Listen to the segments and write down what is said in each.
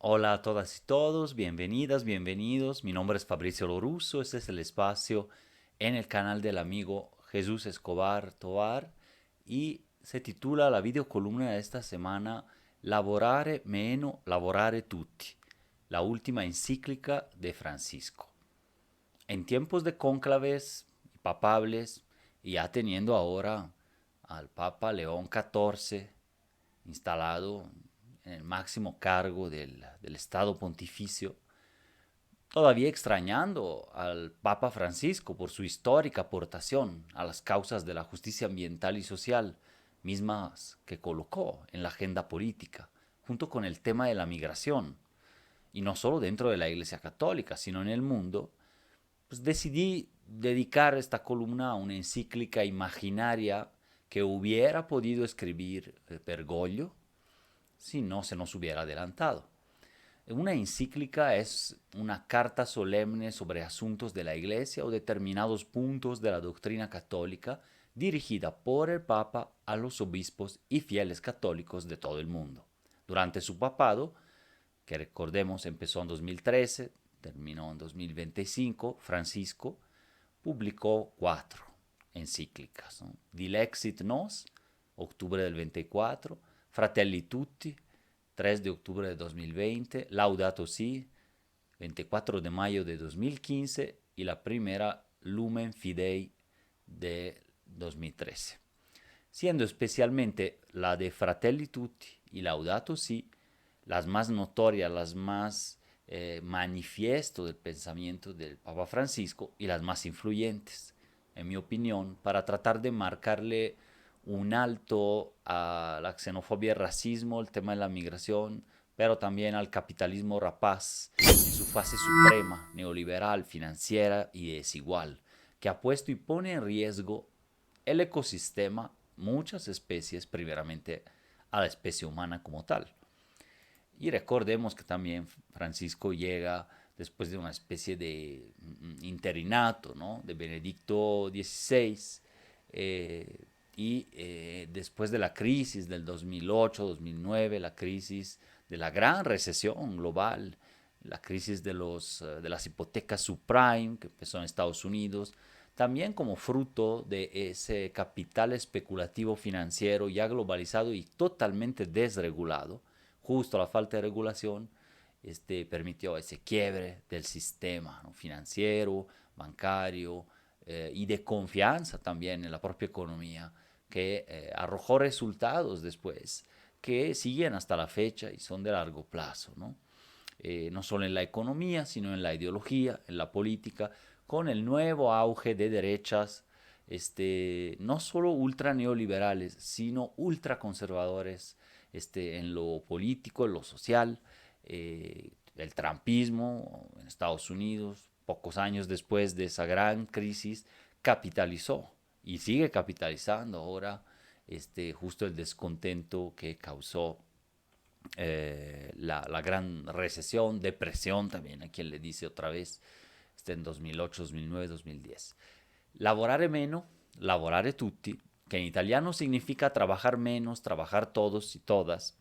Hola a todas y todos, bienvenidas, bienvenidos. Mi nombre es Fabricio Lorusso. Este es el espacio en el canal del amigo Jesús Escobar Tovar y se titula la videocolumna de esta semana Lavorare meno, lavorare tutti, la última encíclica de Francisco. En tiempos de cónclaves y papables, y ya teniendo ahora al Papa León XIV instalado en el máximo cargo del Estado Pontificio, todavía extrañando al Papa Francisco por su histórica aportación a las causas de la justicia ambiental y social, mismas que colocó en la agenda política, junto con el tema de la migración, y no solo dentro de la Iglesia Católica, sino en el mundo, pues decidí dedicar esta columna a una encíclica imaginaria que hubiera podido escribir Bergoglio si no se nos hubiera adelantado. Una encíclica es una carta solemne sobre asuntos de la Iglesia o determinados puntos de la doctrina católica dirigida por el Papa a los obispos y fieles católicos de todo el mundo. Durante su papado, que recordemos empezó en 2013, terminó en 2025, Francisco publicó 4 encíclicas, ¿no? Dilexit Nos, octubre del 24, Fratelli Tutti, 3 de octubre de 2020, Laudato Si, 24 de mayo de 2015 y la primera Lumen Fidei de 2013. Siendo especialmente la de Fratelli Tutti y Laudato Si las más notorias, las más manifiesto del pensamiento del Papa Francisco y las más influyentes, en mi opinión, para tratar de marcarle un alto a la xenofobia y racismo, el tema de la migración, pero también al capitalismo rapaz en su fase suprema, neoliberal, financiera y desigual, que ha puesto y pone en riesgo el ecosistema, muchas especies, primeramente a la especie humana como tal. Y recordemos que también Francisco llega después de una especie de interinato, ¿no? De Benedicto XVI, después de la crisis del 2008-2009, la crisis de la gran recesión global, la crisis de las hipotecas subprime que empezó en Estados Unidos, también como fruto de ese capital especulativo financiero ya globalizado y totalmente desregulado, justo la falta de regulación permitió ese quiebre del sistema, ¿no? Financiero, bancario y de confianza también en la propia economía, que arrojó resultados después que siguen hasta la fecha y son de largo plazo, ¿no? No solo en la economía, sino en la ideología, en la política, con el nuevo auge de derechas, no solo ultra neoliberales, sino ultraconservadores, en lo político, en lo social, el trumpismo en Estados Unidos, pocos años después de esa gran crisis, capitalizó y sigue capitalizando ahora justo el descontento que causó la gran recesión, depresión también, a quien le dice otra vez, en 2008, 2009, 2010. Lavorare meno, lavorare tutti, que en italiano significa trabajar menos, trabajar todos y todas,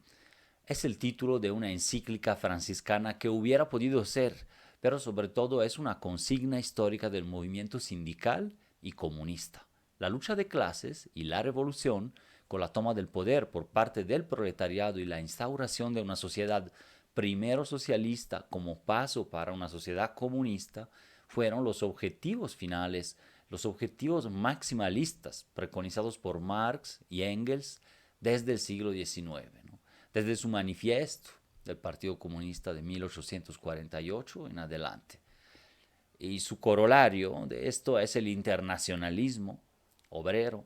es el título de una encíclica franciscana que hubiera podido ser, pero sobre todo es una consigna histórica del movimiento sindical y comunista. La lucha de clases y la revolución, con la toma del poder por parte del proletariado y la instauración de una sociedad primero socialista como paso para una sociedad comunista, fueron los objetivos finales, los objetivos maximalistas preconizados por Marx y Engels desde el siglo XIX, ¿no? Desde su manifiesto del Partido Comunista de 1848 en adelante. Y su corolario de esto es el internacionalismo obrero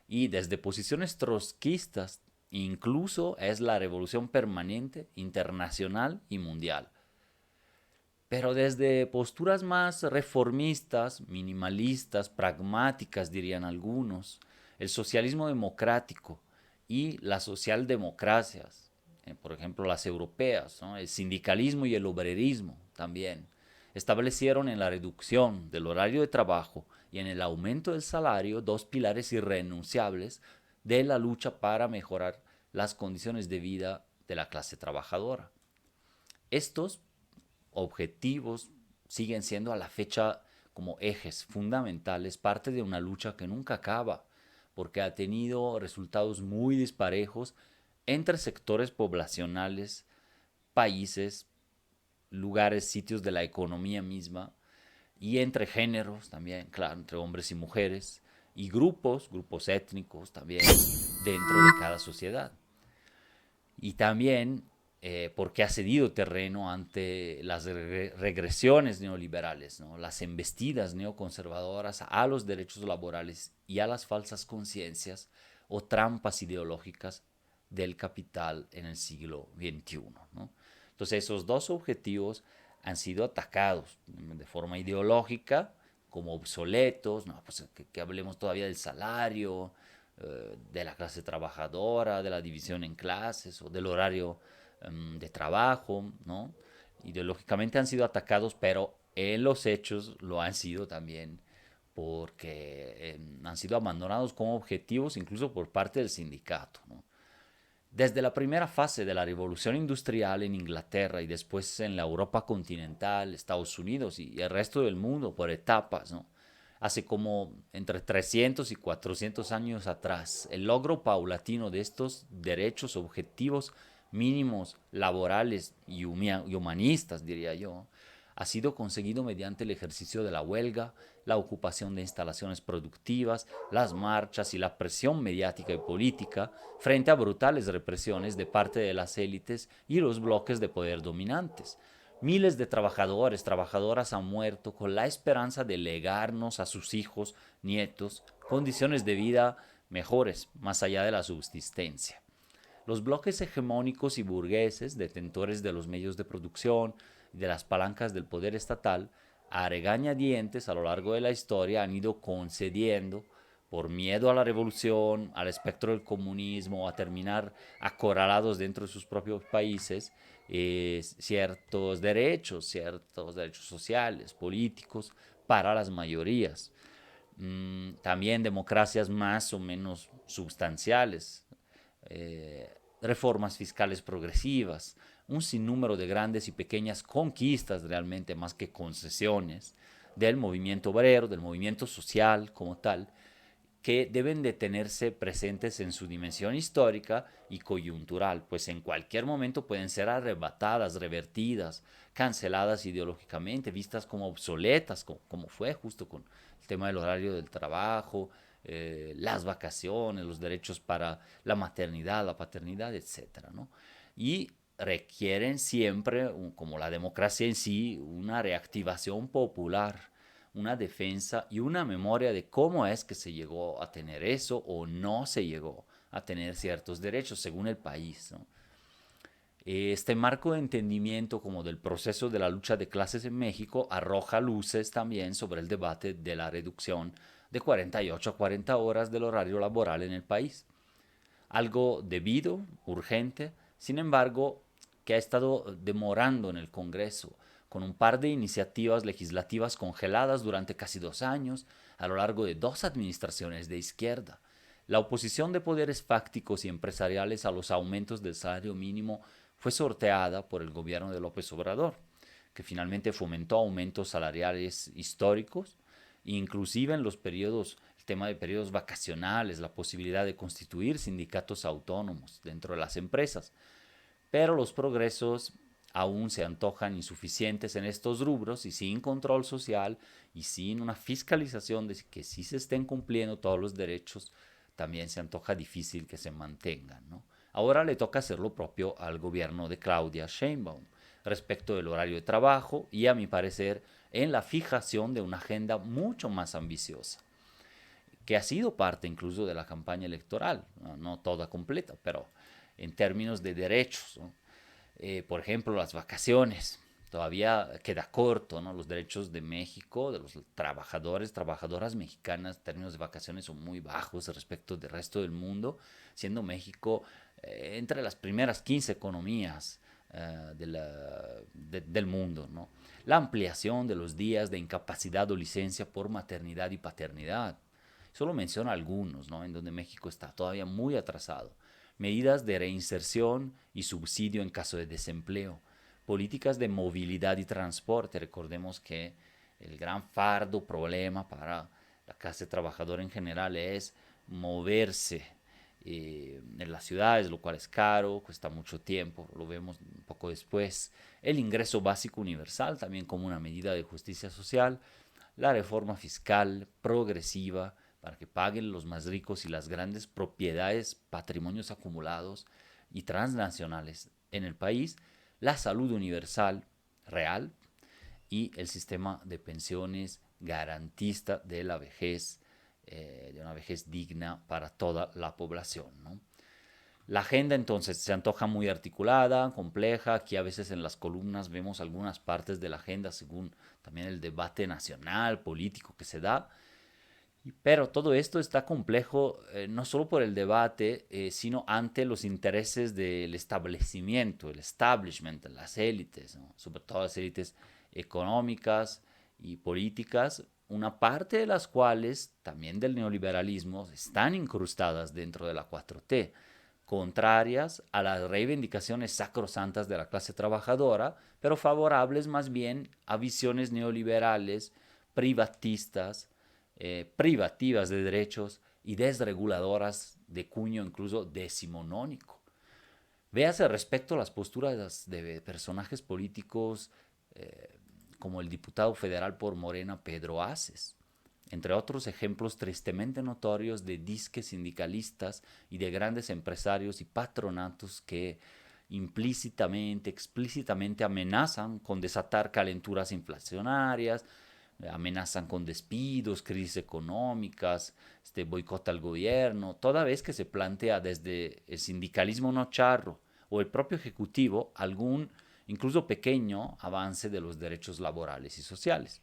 y desde posiciones trotskistas incluso es la revolución permanente internacional y mundial. Pero desde posturas más reformistas, minimalistas, pragmáticas, dirían algunos, el socialismo democrático y las socialdemocracias, por ejemplo las europeas, ¿no? El sindicalismo y el obrerismo también, establecieron en la reducción del horario de trabajo y en el aumento del salario dos pilares irrenunciables de la lucha para mejorar las condiciones de vida de la clase trabajadora. Estos objetivos siguen siendo a la fecha como ejes fundamentales, parte de una lucha que nunca acaba, porque ha tenido resultados muy disparejos entre sectores poblacionales, países, lugares, sitios de la economía misma, y entre géneros también, claro, entre hombres y mujeres, y grupos étnicos también dentro de cada sociedad. Y también porque ha cedido terreno ante las regresiones neoliberales, ¿no? Las embestidas neoconservadoras a los derechos laborales y a las falsas conciencias o trampas ideológicas del capital en el siglo XXI, ¿no? Entonces esos dos objetivos han sido atacados de forma ideológica como obsoletos, no, pues que hablemos todavía del salario, de la clase trabajadora, de la división en clases o del horario de trabajo, ¿no? Ideológicamente han sido atacados, pero en los hechos lo han sido también porque han sido abandonados como objetivos incluso por parte del sindicato, ¿no? Desde la primera fase de la revolución industrial en Inglaterra y después en la Europa continental, Estados Unidos y el resto del mundo por etapas, ¿no? Hace como entre 300 y 400 años atrás, el logro paulatino de estos derechos objetivos mínimos laborales y humanistas, diría yo, ha sido conseguido mediante el ejercicio de la huelga, la ocupación de instalaciones productivas, las marchas y la presión mediática y política frente a brutales represiones de parte de las élites y los bloques de poder dominantes. Miles de trabajadores, trabajadoras han muerto con la esperanza de legarnos a sus hijos, nietos, condiciones de vida mejores, más allá de la subsistencia. Los bloques hegemónicos y burgueses, detentores de los medios de producción y de las palancas del poder estatal, a regañadientes a lo largo de la historia han ido concediendo por miedo a la revolución, al espectro del comunismo, a terminar acorralados dentro de sus propios países, ciertos derechos sociales, políticos, para las mayorías. También democracias más o menos sustanciales, reformas fiscales progresivas, un sinnúmero de grandes y pequeñas conquistas realmente más que concesiones del movimiento obrero, del movimiento social como tal, que deben de tenerse presentes en su dimensión histórica y coyuntural, pues en cualquier momento pueden ser arrebatadas, revertidas, canceladas ideológicamente, vistas como obsoletas, como fue justo con el tema del horario del trabajo, las vacaciones, los derechos para la maternidad, la paternidad, etcétera, ¿no? Y requieren siempre, como la democracia en sí, una reactivación popular, una defensa y una memoria de cómo es que se llegó a tener eso o no se llegó a tener ciertos derechos según el país, ¿no? Este marco de entendimiento como del proceso de la lucha de clases en México arroja luces también sobre el debate de la reducción de 48 a 40 horas del horario laboral en el país. Algo debido, urgente, sin embargo, que ha estado demorando en el Congreso, con un par de iniciativas legislativas congeladas durante casi 2 años a lo largo de 2 administraciones de izquierda. La oposición de poderes fácticos y empresariales a los aumentos del salario mínimo fue sorteada por el gobierno de López Obrador, que finalmente fomentó aumentos salariales históricos, inclusive en los periodos, el tema de periodos vacacionales, la posibilidad de constituir sindicatos autónomos dentro de las empresas. Pero los progresos aún se antojan insuficientes en estos rubros y sin control social y sin una fiscalización de que sí se estén cumpliendo todos los derechos, también se antoja difícil que se mantengan, ¿no? Ahora le toca hacer lo propio al gobierno de Claudia Sheinbaum respecto del horario de trabajo y, a mi parecer, en la fijación de una agenda mucho más ambiciosa, que ha sido parte incluso de la campaña electoral, no toda completa, pero en términos de derechos, ¿no? Por ejemplo, las vacaciones. Todavía queda corto, ¿no? Los derechos de México, de los trabajadores, trabajadoras mexicanas, en términos de vacaciones son muy bajos respecto del resto del mundo, siendo México entre las primeras 15 economías del mundo, ¿no? La ampliación de los días de incapacidad o licencia por maternidad y paternidad. Solo menciono algunos, ¿no? En donde México está todavía muy atrasado. Medidas de reinserción y subsidio en caso de desempleo, políticas de movilidad y transporte. Recordemos que el gran fardo, problema para la clase trabajadora en general es moverse en las ciudades, lo cual es caro, cuesta mucho tiempo, lo vemos un poco después. El ingreso básico universal también como una medida de justicia social, la reforma fiscal progresiva para que paguen los más ricos y las grandes propiedades, patrimonios acumulados y transnacionales en el país, la salud universal real y el sistema de pensiones garantista de la vejez, de una vejez digna para toda la población, ¿no? La agenda entonces se antoja muy articulada, compleja. Aquí a veces en las columnas vemos algunas partes de la agenda según también el debate nacional, político que se da. Pero todo esto está complejo no solo por el debate, sino ante los intereses del establecimiento, el establishment, las élites, ¿no? Sobre todo las élites económicas y políticas, una parte de las cuales también del neoliberalismo están incrustadas dentro de la 4T, contrarias a las reivindicaciones sacrosantas de la clase trabajadora, pero favorables más bien a visiones neoliberales, privatistas, privativas de derechos y desreguladoras de cuño incluso decimonónico. Véase respecto a las posturas de personajes políticos como el diputado federal por Morena Pedro Aces, entre otros ejemplos tristemente notorios de disques sindicalistas y de grandes empresarios y patronatos que implícitamente, explícitamente amenazan con desatar calenturas inflacionarias, amenazan con despidos, crisis económicas, boicot al gobierno, toda vez que se plantea desde el sindicalismo no charro o el propio ejecutivo algún, incluso pequeño, avance de los derechos laborales y sociales.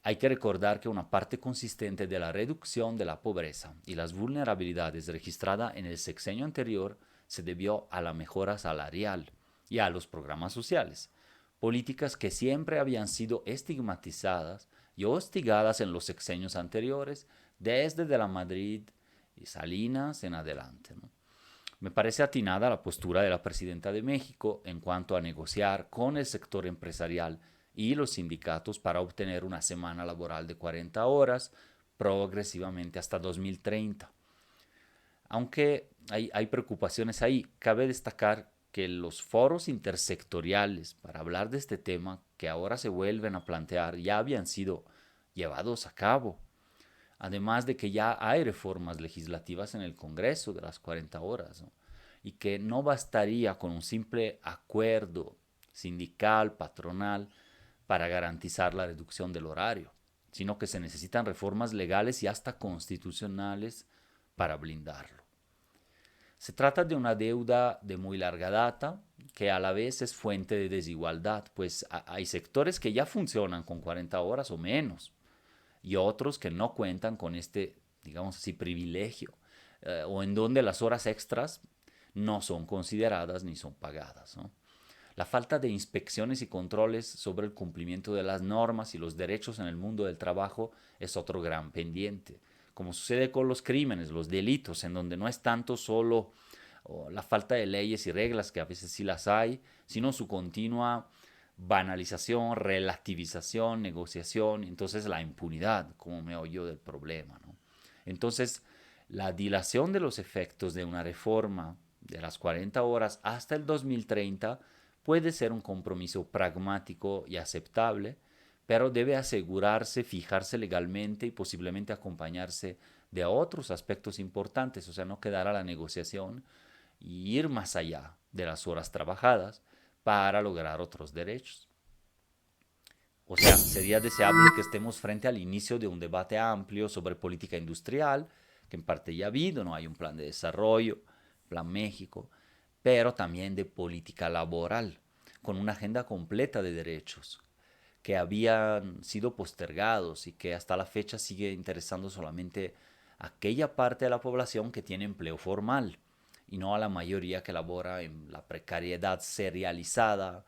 Hay que recordar que una parte consistente de la reducción de la pobreza y las vulnerabilidades registrada en el sexenio anterior se debió a la mejora salarial y a los programas sociales, políticas que siempre habían sido estigmatizadas y hostigadas en los sexenios anteriores, desde de la Madrid y Salinas en adelante, ¿no? Me parece atinada la postura de la presidenta de México en cuanto a negociar con el sector empresarial y los sindicatos para obtener una semana laboral de 40 horas progresivamente hasta 2030. Aunque hay preocupaciones ahí, cabe destacar que los foros intersectoriales para hablar de este tema que ahora se vuelven a plantear ya habían sido llevados a cabo. Además de que ya hay reformas legislativas en el Congreso de las 40 horas, ¿no? Y que no bastaría con un simple acuerdo sindical, patronal, para garantizar la reducción del horario, sino que se necesitan reformas legales y hasta constitucionales para blindarlo. Se trata de una deuda de muy larga data que a la vez es fuente de desigualdad, pues hay sectores que ya funcionan con 40 horas o menos y otros que no cuentan con este, digamos así, privilegio, o en donde las horas extras no son consideradas ni son pagadas, ¿no? La falta de inspecciones y controles sobre el cumplimiento de las normas y los derechos en el mundo del trabajo es otro gran pendiente. Como sucede con los crímenes, los delitos, en donde no es tanto solo la falta de leyes y reglas, que a veces sí las hay, sino su continua banalización, relativización, negociación, entonces la impunidad como meollo del problema, ¿no? Entonces, la dilación de los efectos de una reforma de las 40 horas hasta el 2030 puede ser un compromiso pragmático y aceptable, pero debe asegurarse, fijarse legalmente y posiblemente acompañarse de otros aspectos importantes, o sea, no quedar a la negociación y ir más allá de las horas trabajadas para lograr otros derechos. O sea, sería deseable que estemos frente al inicio de un debate amplio sobre política industrial, que en parte ya ha habido, ¿no? Hay un plan de desarrollo, Plan México, pero también de política laboral, con una agenda completa de derechos que habían sido postergados y que hasta la fecha sigue interesando solamente a aquella parte de la población que tiene empleo formal y no a la mayoría que labora en la precariedad serializada,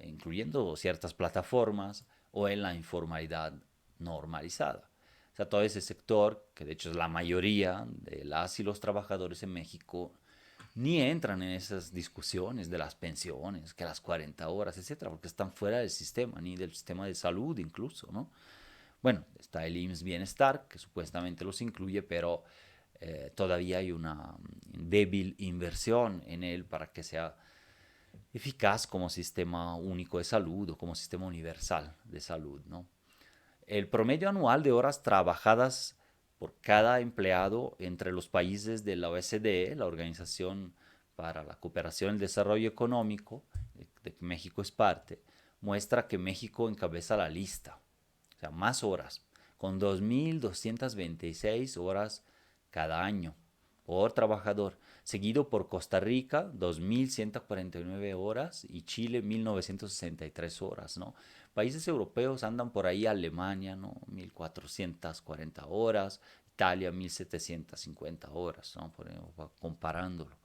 incluyendo ciertas plataformas, o en la informalidad normalizada. O sea, todo ese sector, que de hecho es la mayoría de las y los trabajadores en México, ni entran en esas discusiones de las pensiones, que las 40 horas, etcétera, porque están fuera del sistema, ni del sistema de salud incluso, ¿no? Bueno, está el IMSS Bienestar, que supuestamente los incluye, pero todavía hay una débil inversión en él para que sea eficaz como sistema único de salud o como sistema universal de salud, ¿no? El promedio anual de horas trabajadas por cada empleado entre los países de la OSDE, la Organización para la Cooperación y el Desarrollo Económico, de que México es parte, muestra que México encabeza la lista, o sea, más horas, con 2.226 horas cada año por trabajador, seguido por Costa Rica, 2.149 horas, y Chile, 1.963 horas, ¿no? Países europeos andan por ahí, Alemania, ¿no? 1.440 horas, Italia, 1.750 horas, ¿no? Comparándolo.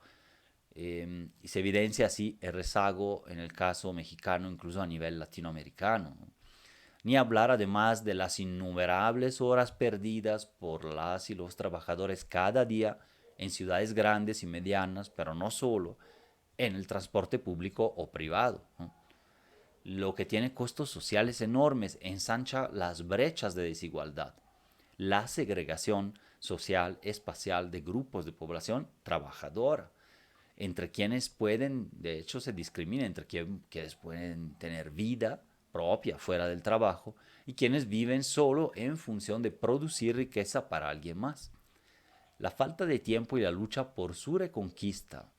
Y se evidencia así el rezago en el caso mexicano, incluso a nivel latinoamericano, ¿no? Ni hablar además de las innumerables horas perdidas por las y los trabajadores cada día en ciudades grandes y medianas, pero no solo, en el transporte público o privado, ¿no? Lo que tiene costos sociales enormes, ensancha las brechas de desigualdad, la segregación social espacial de grupos de población trabajadora, entre quienes pueden, de hecho se discrimina entre quienes pueden tener vida propia fuera del trabajo y quienes viven solo en función de producir riqueza para alguien más. La falta de tiempo y la lucha por su reconquista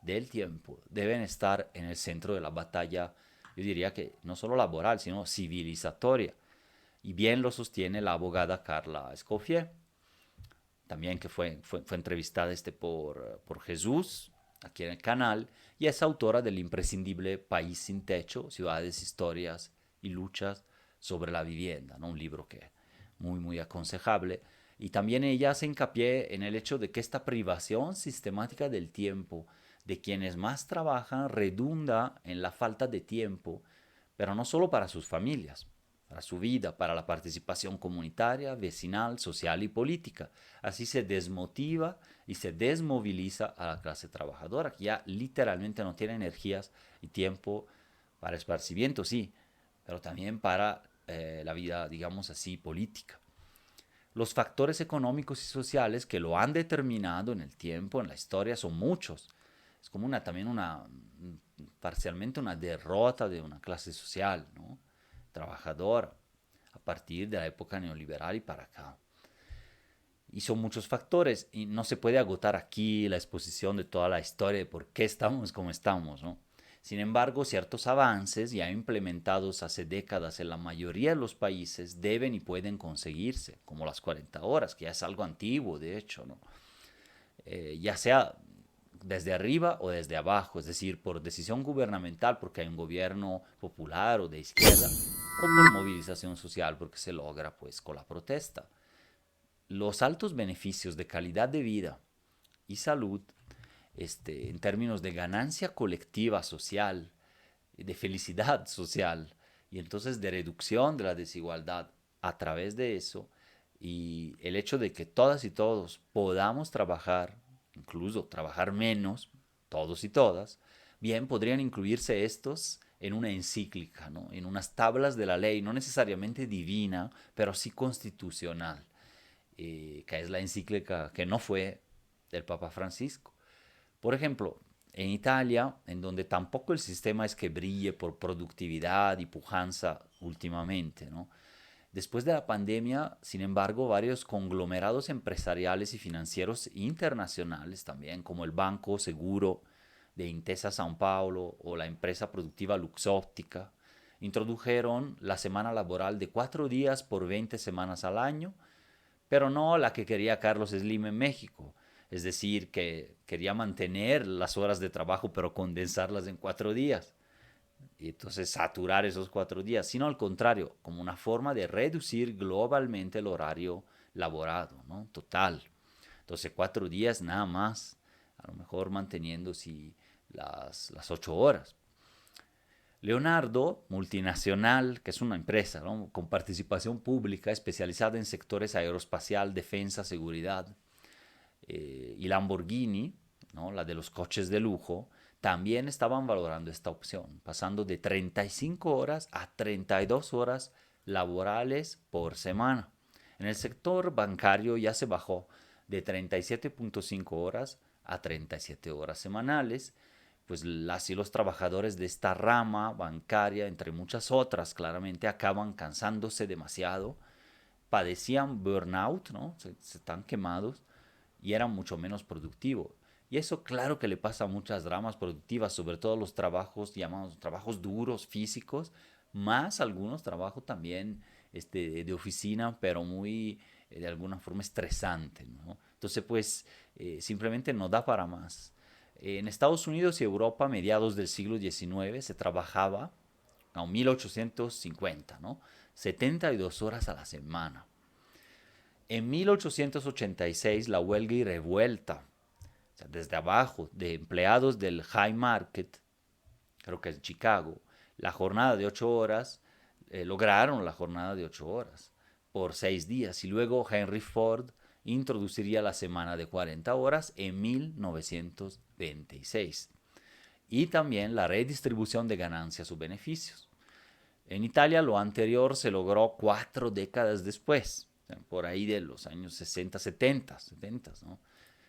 del tiempo deben estar en el centro de la batalla, yo diría que no solo laboral, sino civilizatoria. Y bien lo sostiene la abogada Carla Escoffier, también que fue entrevistada por Jesús, aquí en el canal, y es autora del imprescindible País sin techo, ciudades, historias y luchas sobre la vivienda, ¿no? Un libro que es muy, muy aconsejable. Y también ella hace hincapié en el hecho de que esta privación sistemática del tiempo de quienes más trabajan redunda en la falta de tiempo, pero no solo para sus familias, para su vida, para la participación comunitaria, vecinal, social y política. Así se desmotiva y se desmoviliza a la clase trabajadora, que ya literalmente no tiene energías y tiempo para esparcimiento, sí, pero también para la vida, digamos así, política. Los factores económicos y sociales que lo han determinado en el tiempo, en la historia, son muchos. Es como también parcialmente una derrota de una clase social, ¿no? Trabajadora, a partir de la época neoliberal y para acá. Y son muchos factores y no se puede agotar aquí la exposición de toda la historia de por qué estamos como estamos, ¿no? Sin embargo, ciertos avances ya implementados hace décadas en la mayoría de los países deben y pueden conseguirse, como las 40 horas, que ya es algo antiguo, de hecho, ¿no? Ya sea desde arriba o desde abajo, es decir, por decisión gubernamental, porque hay un gobierno popular o de izquierda, o por movilización social, porque se logra pues con la protesta. Los altos beneficios de calidad de vida y salud, en términos de ganancia colectiva social, de felicidad social y entonces de reducción de la desigualdad a través de eso, y el hecho de que todas y todos podamos trabajar, incluso trabajar menos, todos y todas, bien podrían incluirse estos en una encíclica, ¿no? En unas tablas de la ley, no necesariamente divina, pero sí constitucional, que es la encíclica que no fue del Papa Francisco. Por ejemplo, en Italia, en donde tampoco el sistema es que brille por productividad y pujanza últimamente, ¿no? Después de la pandemia, sin embargo, varios conglomerados empresariales y financieros internacionales también, como el Banco Seguro de Intesa San Paulo o la empresa productiva Luxóptica, introdujeron la semana laboral de 4 días por 20 semanas al año, pero no la que quería Carlos Slim en México. Es decir, que quería mantener las horas de trabajo, pero condensarlas en 4 días. Y entonces saturar esos 4 días, sino al contrario, como una forma de reducir globalmente el horario laborado, ¿no? Total. Entonces 4 días nada más, a lo mejor manteniendo si las 8 horas. Leonardo, multinacional, que es una empresa, ¿no? Con participación pública especializada en sectores aeroespacial, defensa, seguridad, y Lamborghini, ¿no? La de los coches de lujo, también estaban valorando esta opción, pasando de 35 horas a 32 horas laborales por semana. En el sector bancario ya se bajó de 37.5 horas a 37 horas semanales, pues las y los trabajadores de esta rama bancaria, entre muchas otras, claramente acaban cansándose demasiado, padecían burnout, ¿no? Se están quemados y eran mucho menos productivos. Y eso claro que le pasa a muchas ramas productivas, sobre todo los trabajos llamados trabajos duros, físicos, más algunos trabajos también de oficina, pero muy de alguna forma estresante, ¿no? Entonces pues simplemente no da para más. En Estados Unidos y Europa, a mediados del siglo XIX, se trabajaba a 1850, ¿no? 72 horas a la semana. En 1886, la huelga y revuelta, o sea, desde abajo, de empleados del High Market, creo que es Chicago, la jornada de 8 horas, lograron la jornada de 8 horas por 6 días. Y luego Henry Ford introduciría la semana de 40 horas en 1926. Y también la redistribución de ganancias o beneficios. En Italia lo anterior se logró 4 décadas después, por ahí de los años 60, 70, ¿no?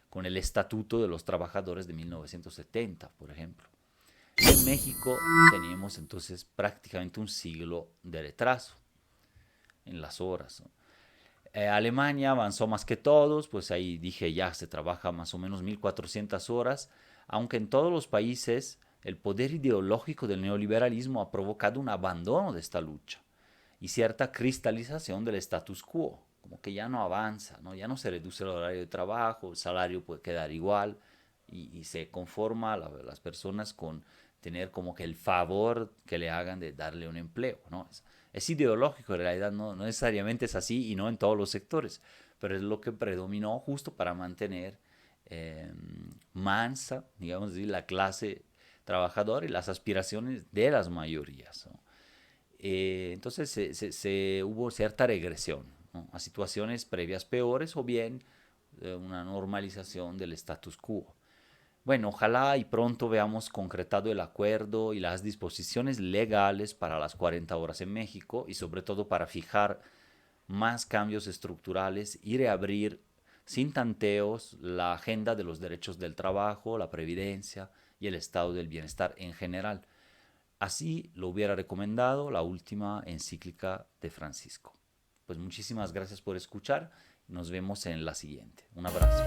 Con el Estatuto de los Trabajadores de 1970, por ejemplo. Y en México teníamos entonces prácticamente un siglo de retraso en las horas, ¿no? Alemania avanzó más que todos, pues ahí dije ya se trabaja más o menos 1400 horas, aunque en todos los países el poder ideológico del neoliberalismo ha provocado un abandono de esta lucha y cierta cristalización del status quo, como que ya no avanza, ¿no? Ya no se reduce el horario de trabajo, el salario puede quedar igual y se conforma las personas con tener como que el favor que le hagan de darle un empleo, ¿no? Es ideológico, en realidad no necesariamente es así y no en todos los sectores, pero es lo que predominó justo para mantener mansa, digamos así, la clase trabajadora y las aspiraciones de las mayorías, ¿no? Entonces hubo cierta regresión, ¿no? A situaciones previas peores o bien una normalización del status quo. Bueno, ojalá y pronto veamos concretado el acuerdo y las disposiciones legales para las 40 horas en México y sobre todo para fijar más cambios estructurales y reabrir sin tanteos la agenda de los derechos del trabajo, la previdencia y el estado del bienestar en general. Así lo hubiera recomendado la última encíclica de Francisco. Pues muchísimas gracias por escuchar. Nos vemos en la siguiente. Un abrazo.